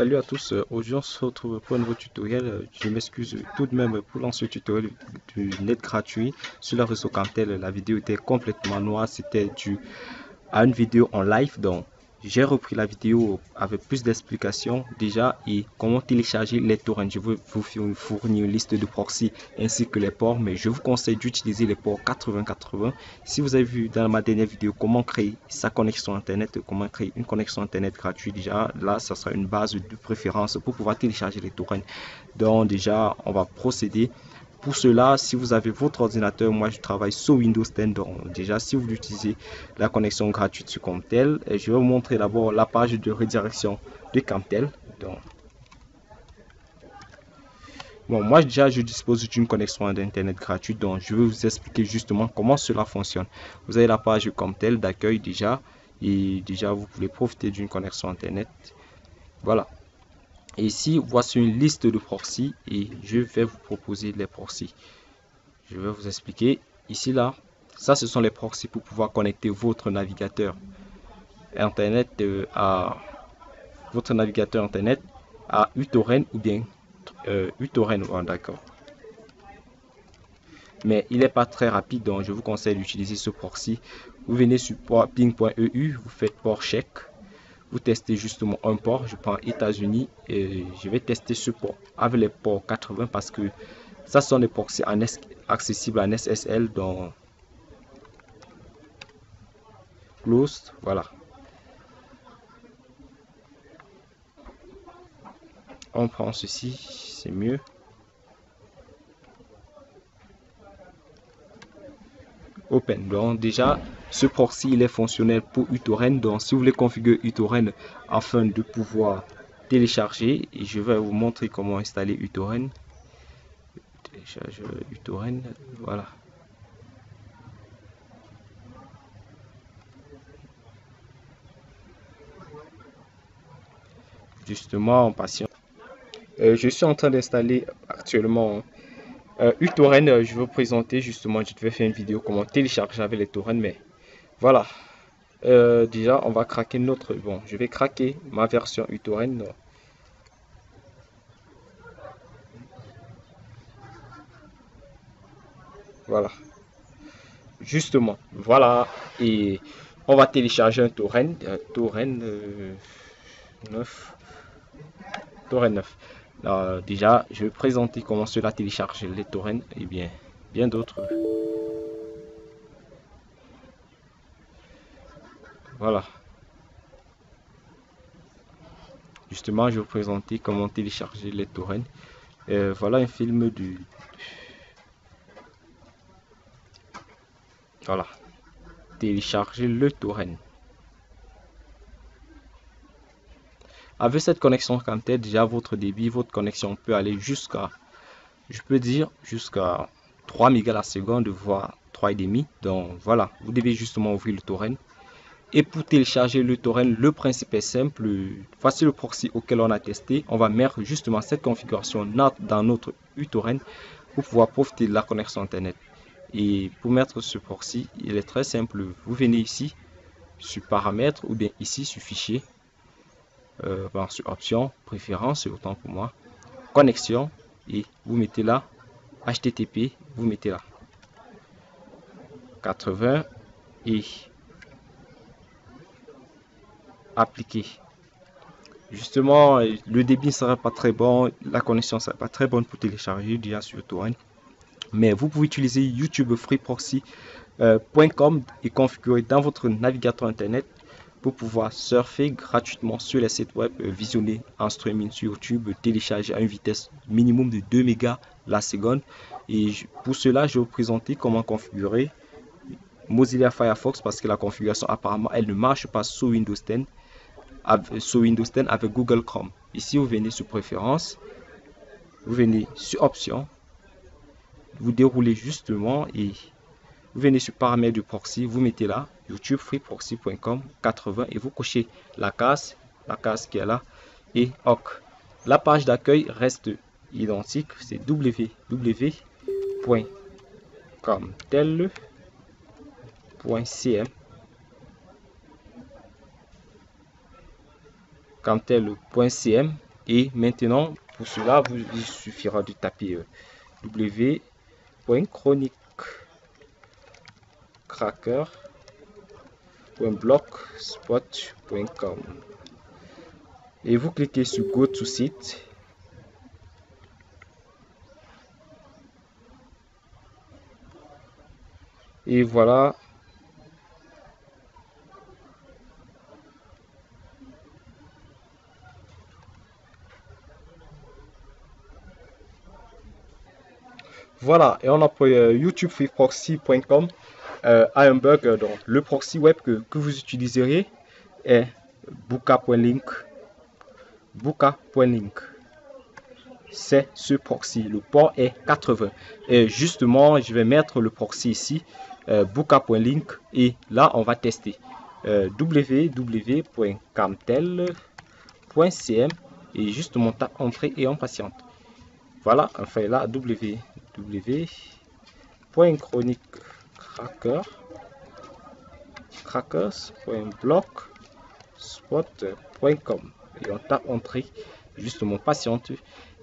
Salut à tous, aujourd'hui on se retrouve pour un nouveau tutoriel. Je m'excuse tout de même pour lancer ce tutoriel du net gratuit sur le réseau Camtel. La vidéo était complètement noire, c'était dû à une vidéo en live, donc j'ai repris la vidéo avec plus d'explications déjà et comment télécharger les torrents. Je vais vous fournir une liste de proxys ainsi que les ports, mais je vous conseille d'utiliser les ports 8080. Si vous avez vu dans ma dernière vidéo comment créer sa connexion internet, comment créer une connexion internet gratuite, déjà là ça sera une base de préférence pour pouvoir télécharger les torrents. Donc déjà on va procéder. Pour cela, si vous avez votre ordinateur, moi je travaille sur Windows 10, donc déjà si vous utilisez la connexion gratuite sur Camtel, je vais vous montrer d'abord la page de redirection de Camtel. Donc, bon, moi déjà je dispose d'une connexion d'internet gratuite, donc je vais vous expliquer justement comment cela fonctionne. Vous avez la page Camtel d'accueil déjà, et déjà vous pouvez profiter d'une connexion internet. Voilà. Et ici, voici une liste de proxys et je vais vous proposer les proxys. Je vais vous expliquer. Ici, là, ça, ce sont les proxys pour pouvoir connecter votre navigateur internet à uTorrent ou bien uTorrent. Oh, d'accord. Mais il n'est pas très rapide, donc je vous conseille d'utiliser ce proxy. Vous venez sur ping.eu, vous faites port check. Vous testez justement un port, je prends États-Unis et je vais tester ce port avec les ports 80 parce que ça sont des proxys accessibles en SSL dans Closed, voilà. On prend ceci, c'est mieux. Open. Donc déjà, ce proxy il est fonctionnel pour uTorrent. Donc si vous voulez configurer uTorrent afin de pouvoir télécharger, et je vais vous montrer comment installer uTorrent. Télécharge uTorrent, voilà. Justement, en patient. Je suis en train d'installer actuellement uTorrent. Je vais vous présenter justement, je devais faire une vidéo comment télécharger avec les torrents, mais voilà. Déjà, on va craquer notre... Bon, je vais craquer ma version uTorrent. Voilà. Justement, voilà. Et on va télécharger un torrent. Torrent 9. Torrent 9. Alors, déjà, je vais présenter comment cela télécharge les torrents et bien d'autres. Voilà. Justement, je vais vous présenter comment télécharger les torrents. Voilà un film du... Voilà. Télécharger le torrent. Avec cette connexion Camtel, déjà votre débit, votre connexion peut aller jusqu'à, je peux dire, jusqu'à 3 mégas la seconde, voire 3,5. Donc voilà, vous devez justement ouvrir le torrent. Et pour télécharger le torrent, le principe est simple. Voici le proxy auquel on a testé. On va mettre justement cette configuration dans notre uTorrent pour pouvoir profiter de la connexion internet. Et pour mettre ce proxy, il est très simple. Vous venez ici sur paramètres ou bien ici sur fichier. Sur option, préférence, c'est autant pour moi. Connexion et vous mettez là HTTP, vous mettez là 80 et appliquer. Justement, le débit ne sera pas très bon, la connexion ne sera pas très bonne pour télécharger déjà sur torrent. Mais vous pouvez utiliser YouTube freeproxy.com et configurer dans votre navigateur internet pour pouvoir surfer gratuitement sur les sites web, visionner en streaming sur YouTube, télécharger à une vitesse minimum de 2 mégas la seconde. Et pour cela, je vais vous présenter comment configurer Mozilla Firefox parce que la configuration apparemment elle ne marche pas sur Windows 10 avec Google Chrome. Ici, vous venez sur préférences, vous venez sur options, vous déroulez justement et vous venez sur paramètres du proxy, vous mettez là YouTube freeproxy.com 80 et vous cochez la case qui est là et OK. La page d'accueil reste identique, c'est www.camtel.cm camtel.cm Et maintenant, pour cela, il suffira de taper www.chroniquecracker.blogspot.com et vous cliquez sur Go to Site. Et voilà. Voilà, et on a pour youtubefreeproxy.com a un bug. Donc, le proxy web que vous utiliserez est Buka.link. Buka.link. C'est ce proxy. Le port est 80. Et justement, je vais mettre le proxy ici, Buka.link, et là, on va tester www.camtel.cm et justement, tape entrée et on patiente. Voilà, enfin là, www.crackers.blogspot.com et on tape entrée, justement patiente.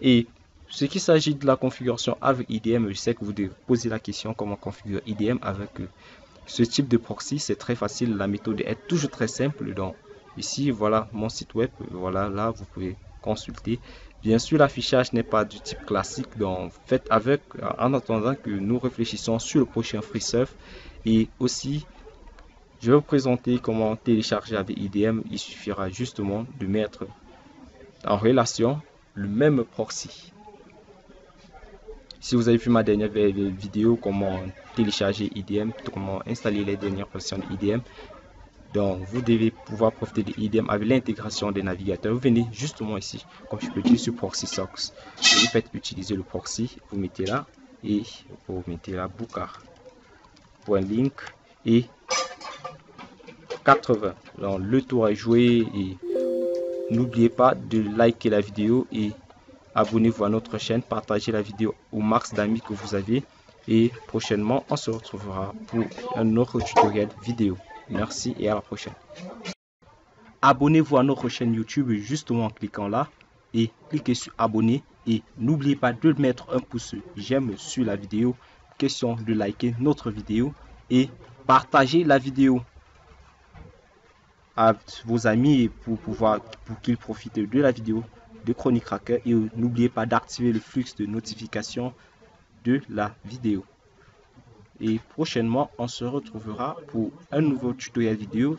Et ce qui s'agit de la configuration avec IDM, je sais que vous devez poser la question comment configurer IDM avec ce type de proxy. C'est très facile, la méthode est toujours très simple. Donc ici, voilà mon site web, voilà, là vous pouvez consulter. Bien sûr, l'affichage n'est pas du type classique, donc faites avec en attendant que nous réfléchissons sur le prochain FreeSurf. Et aussi, je vais vous présenter comment télécharger avec IDM. Il suffira justement de mettre en relation le même proxy. Si vous avez vu ma dernière vidéo, comment télécharger IDM, comment installer les dernières versions d'IDM, donc vous devez pouvoir profiter de IDM avec l'intégration des navigateurs. Vous venez justement ici, comme je peux dire, sur Proxy Socks. Vous faites utiliser le proxy, vous mettez là et vous mettez là Buka.link et 80. Donc le tour est joué et n'oubliez pas de liker la vidéo et abonnez-vous à notre chaîne, partagez la vidéo au max d'amis que vous avez et prochainement on se retrouvera pour un autre tutoriel vidéo. Merci et à la prochaine. Abonnez-vous à notre chaîne YouTube justement en cliquant là et cliquez sur abonner et n'oubliez pas de mettre un pouce j'aime sur la vidéo. Question de liker notre vidéo et partager la vidéo à vos amis pour qu'ils profitent de la vidéo de Chronique Cracker et n'oubliez pas d'activer le flux de notification de la vidéo. Et prochainement, on se retrouvera pour un nouveau tutoriel vidéo